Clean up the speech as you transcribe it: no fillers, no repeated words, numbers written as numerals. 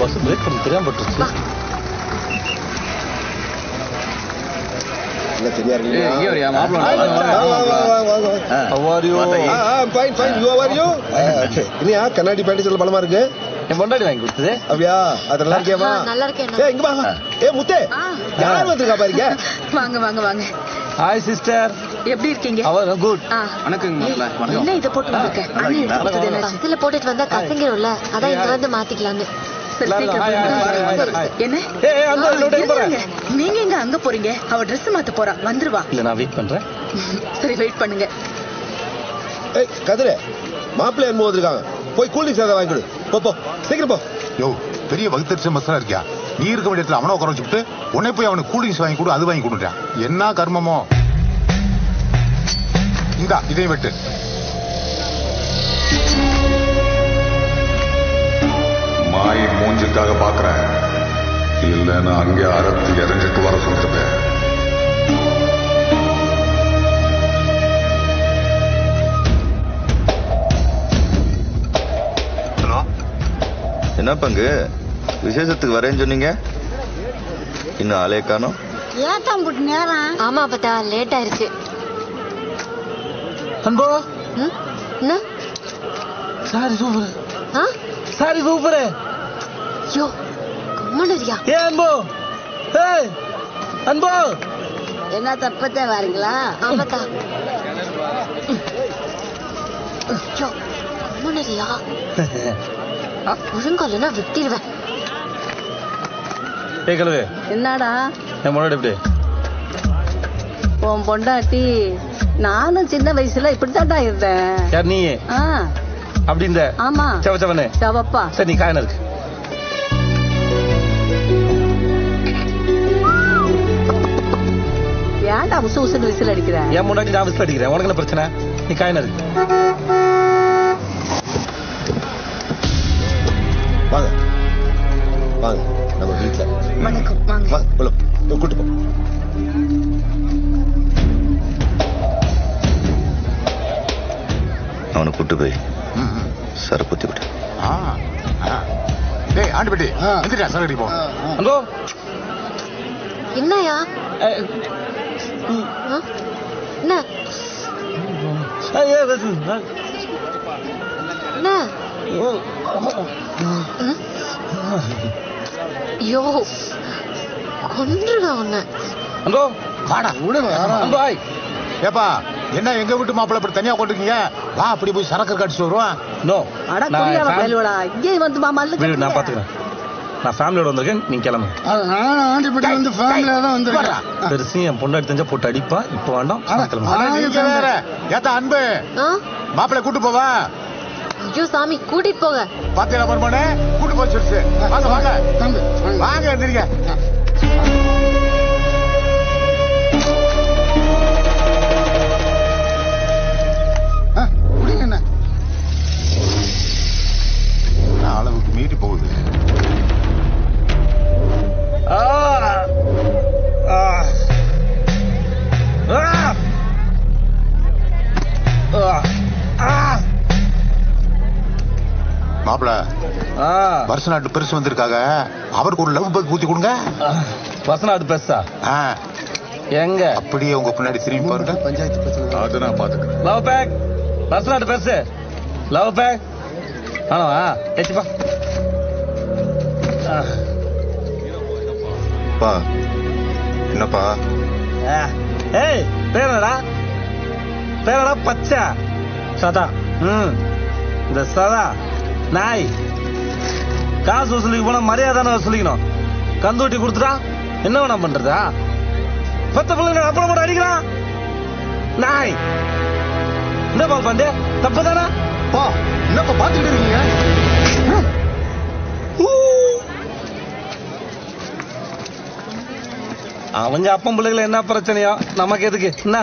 Bus break பண்ண தெரியாம பட்டுருச்சு. கண்ணாடி பேண்ட் சொல்ல பலமா இருக்கு. என் பொண்டாடி வாங்கி கொடுத்தது. அப்படியா? அது நல்லா இருக்கேமா? நல்லா இருக்கேன். இங்க வா. முத்தே, யார் வந்திருக்கா பாருங்க. வாங்க வாங்க வாங்க. ஹாய் சிஸ்டர், எப்படி இருக்கீங்க? குட். வணக்கங்க. என்ன இத போட்டு வந்திருக்க? பஸ்ல போட்டுட்டு வந்தா கசங்கிரும்ல, அதான் இங்க வந்து மாத்திக்கலாம்னு. என்ன நீங்க எங்க அங்க போறீங்க? அவ Dress மாத்த போறா, வந்துருவா. இல்ல நான் வெயிட் பண்றேன். சரி வெயிட் பண்ணுங்க. ஏய் கதிரே, மாப்பிள்ளை என்ன வந்திருக்காங்க, போய் கூலிங் சாதம் வாங்கி கொடு. போ சீக்கிரம் போ. யோ, பெரிய வகுத்தறிச்ச மசனா இருக்கியா? நீ இருக்க வேண்டிய இடத்துல அவனை உட்கார வச்சுட்டு உன்னை போய் அவனுக்கு கூலிங்ஸ் வாங்கி கொடு, அது வாங்கி கொடுறான். என்ன கர்மமோ. இந்தா இதையும் வெட்டு. மாய் மூஞ்சுக்காக பாக்குறேன், இல்லைன்னா அங்கே அறுத்து இறங்கிட்டு வர சொல்றேன். ஹலோ, என்ன பங்கு விசேஷத்துக்கு வரேன்னு சொன்னீங்க, இன்னும் ஆளே காணோம். ஏன் போட்டு நேரம்? ஆமா பத்தா, லேட் ஆயிருச்சு. அன்போ, என்ன சாரி சூப்பர். சாரி சூப்பர். யோ கம்மனரியா. ஏ அன்போ, ஏய் அன்போ, என்ன தப்பத்தே வரீங்களா? ஆமாத்தா. யோ கம்மனரியா. ஒழுங்காலனா விட்டிடுவேன். ஏ கழுவே, என்னடா என் முன்னாடி எப்படி? உன் பொண்டாட்டி நானும் சின்ன வயசுல இப்படித்தான்டா இருந்தேன். யார் நீ? அப்படி இந்த ஆமா செவச்சவனே சவப்பா. சரி நீ காயன இருக்கு. ஏன்டா உசு உசுன்னு விசில் அடிக்கிற? என் முன்னாடி நான் விசில் அடிக்கிறேன், உனக்கு என்ன பிரச்சனை? நீ காயன இருக்கு. வாங்க வாங்க, நம்ம வீட்டுல. வணக்கம். வாங்க கூட்டு போ. அவனை கூட்டு போய் சரப்புத்தி விட்டு. டேய் ஆண்டிபட்டி, எந்திரியா சரடி போ. அங்கோ என்னயா? என்ன என்ன? யோ கொன்றுடா உன்னை. அங்கோ வாடா விடுங்க. அங்கோ ஆய். ஏப்பா, என்ன எங்க வீட்டு மாப்பிள்ளை இப்படி தனியா கொண்டுக்கீங்க? வா, அப்படி போய் சரக்கு கடிச்சு வருவான். நோ, அட குடியால பேலுடா, இங்கே வந்து மாமல்ல வீடு நான் பாத்துக்கிறேன். நான் ஃபேமிலியோட வந்திருக்கேன், நீங்க கிளம்பு. நானும் ஆண்டிப்பட்டி வந்து ஃபேமிலியா தான் வந்திருக்கேன். பெருசு என் பொண்டாடி தெரிஞ்சா போட்டு அடிப்பா. இப்ப வேண்டாம், கிளம்பு. நீங்க வேற. ஏத்தா அன்பு, மாப்பிள்ளை கூட்டு போவா. ஐயோ சாமி, கூட்டிட்டு போங்க. பாத்தீங்களா மருமனே, கூட்டு போய் சொல்லிச்சு. வாங்க வாங்க வாங்க, எந்திரிங்க. அளவுக்கு மீறி போகுது. மாப்பிள, வருஷ நாட்டு பெருசு வந்திருக்காங்க, அவருக்கு ஒரு லவ் பேக் ஊத்தி கொடுங்க. வசனாடு பெருசா எங்க? அப்படியே உங்க பின்னாடி திரும்பி பாருங்க. பஞ்சாயத்து அது நான் பாத்துக்கிறேன். லவ் பேக், வசனாடு பெருசு, லவ் பேக் ஆனவா? ஏச்சுப்பா. என்னப்பா? ஏய் பேரடா, பேரடா பச்சை சதா. இந்த சதா நாய் காசு வசூலிக்கு போனா மரியாதை வசூலிக்கணும். கந்தூட்டி கொடுத்துட்டா என்ன வேணா பண்றதா? பத்த பிள்ளைங்க அப்புறம் கூட அடிக்கிறான் நாய். என்ன பால் பாண்டே, தப்பு தானே? என்னப்பா பாத்துக்கிட்டு இருக்கீங்க? அவங்க அப்பன் பிள்ளைகளை என்ன பிரச்சனையோ நமக்கு எதுக்கு? என்ன